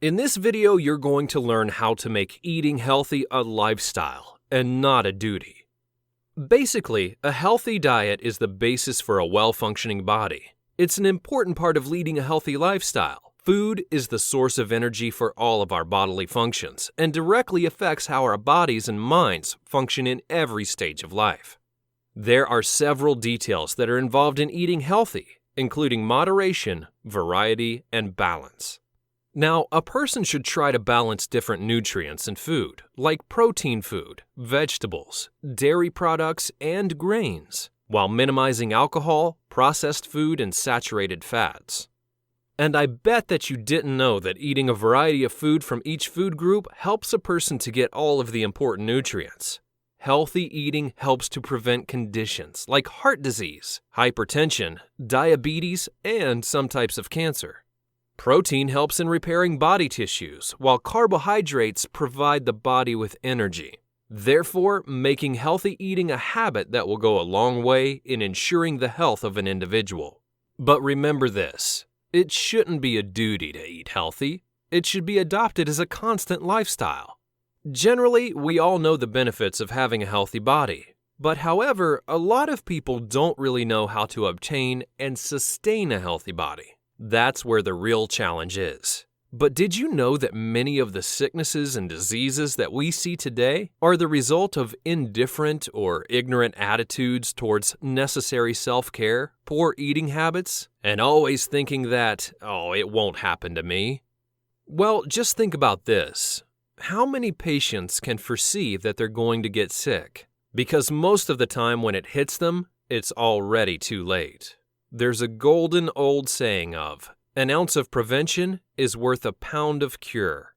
In this video, you're going to learn how to make eating healthy a lifestyle and not a duty. Basically, a healthy diet is the basis for a well-functioning body. It's an important part of leading a healthy lifestyle. Food is the source of energy for all of our bodily functions and directly affects how our bodies and minds function in every stage of life. There are several details that are involved in eating healthy, including moderation, variety, and balance. Now, a person should try to balance different nutrients in food, like protein food, vegetables, dairy products, and grains, while minimizing alcohol, processed food, and saturated fats. And I bet that you didn't know that eating a variety of food from each food group helps a person to get all of the important nutrients. Healthy eating helps to prevent conditions like heart disease, hypertension, diabetes, and some types of cancer. Protein helps in repairing body tissues, while carbohydrates provide the body with energy. Therefore, making healthy eating a habit that will go a long way in ensuring the health of an individual. But remember this, it shouldn't be a duty to eat healthy. It should be adopted as a constant lifestyle. Generally, we all know the benefits of having a healthy body. But however, a lot of people don't really know how to obtain and sustain a healthy body. That's where the real challenge is. But did you know that many of the sicknesses and diseases that we see today are the result of indifferent or ignorant attitudes towards necessary self-care, poor eating habits, and always thinking that, it won't happen to me? Well, just think about this. How many patients can foresee that they're going to get sick? Because most of the time when it hits them, it's already too late. There's a golden old saying of, an ounce of prevention is worth a pound of cure.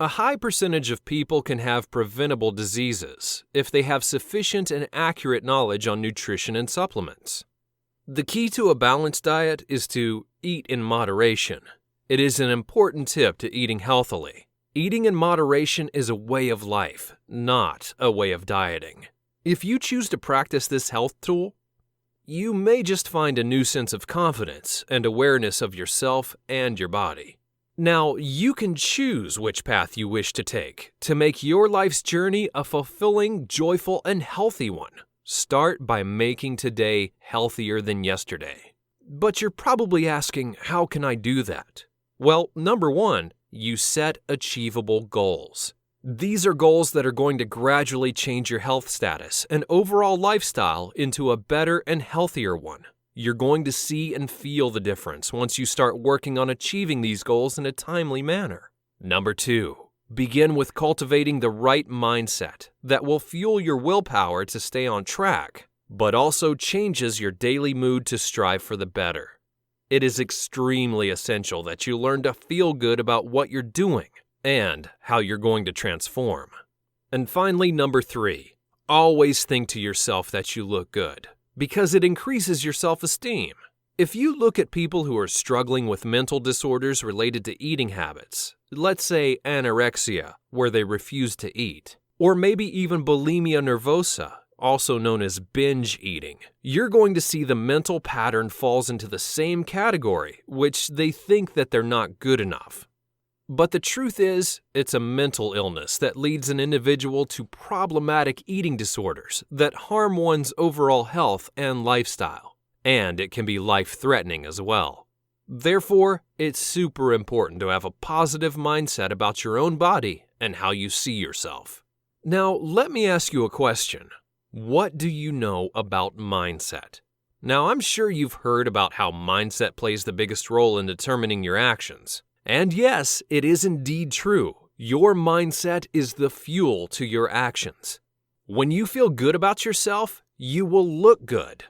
A high percentage of people can have preventable diseases if they have sufficient and accurate knowledge on nutrition and supplements. The key to a balanced diet is to eat in moderation. It is an important tip to eating healthily. Eating in moderation is a way of life, not a way of dieting. If you choose to practice this health tool, you may just find a new sense of confidence and awareness of yourself and your body. Now, you can choose which path you wish to take to make your life's journey a fulfilling, joyful, and healthy one. Start by making today healthier than yesterday. But you're probably asking, how can I do that? Well, number one, you set achievable goals. These are goals that are going to gradually change your health status and overall lifestyle into a better and healthier one. You're going to see and feel the difference once you start working on achieving these goals in a timely manner. Number two, begin with cultivating the right mindset that will fuel your willpower to stay on track, but also changes your daily mood to strive for the better. It is extremely essential that you learn to feel good about what you're doing and how you're going to transform. And finally, number three, always think to yourself that you look good, because it increases your self-esteem. If you look at people who are struggling with mental disorders related to eating habits, let's say anorexia, where they refuse to eat, or maybe even bulimia nervosa, also known as binge eating, you're going to see the mental pattern falls into the same category, which they think that they're not good enough. But the truth is, it's a mental illness that leads an individual to problematic eating disorders that harm one's overall health and lifestyle, and it can be life-threatening as well. Therefore, it's super important to have a positive mindset about your own body and how you see yourself. Now, let me ask you a question. What do you know about mindset? Now, I'm sure you've heard about how mindset plays the biggest role in determining your actions. And yes, it is indeed true. Your mindset is the fuel to your actions. When you feel good about yourself, you will look good.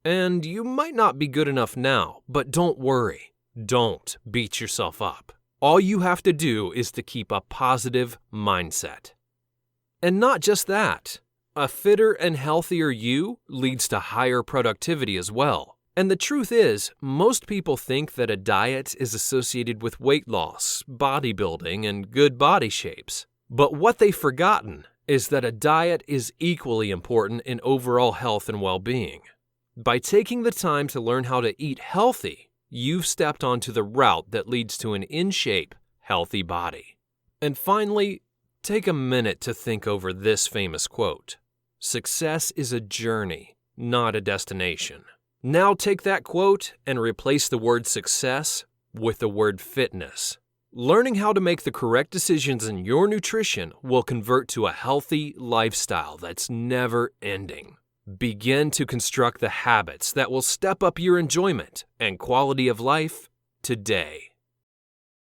And you might not be good enough now, but don't worry. Don't beat yourself up. All you have to do is to keep a positive mindset. And not just that. A fitter and healthier you leads to higher productivity as well. And the truth is, most people think that a diet is associated with weight loss, bodybuilding, and good body shapes. But what they've forgotten is that a diet is equally important in overall health and well-being. By taking the time to learn how to eat healthy, you've stepped onto the route that leads to an in-shape, healthy body. And finally, take a minute to think over this famous quote. Success is a journey, not a destination. Now take that quote and replace the word success with the word fitness. Learning how to make the correct decisions in your nutrition will convert to a healthy lifestyle that's never ending. Begin to construct the habits that will step up your enjoyment and quality of life today.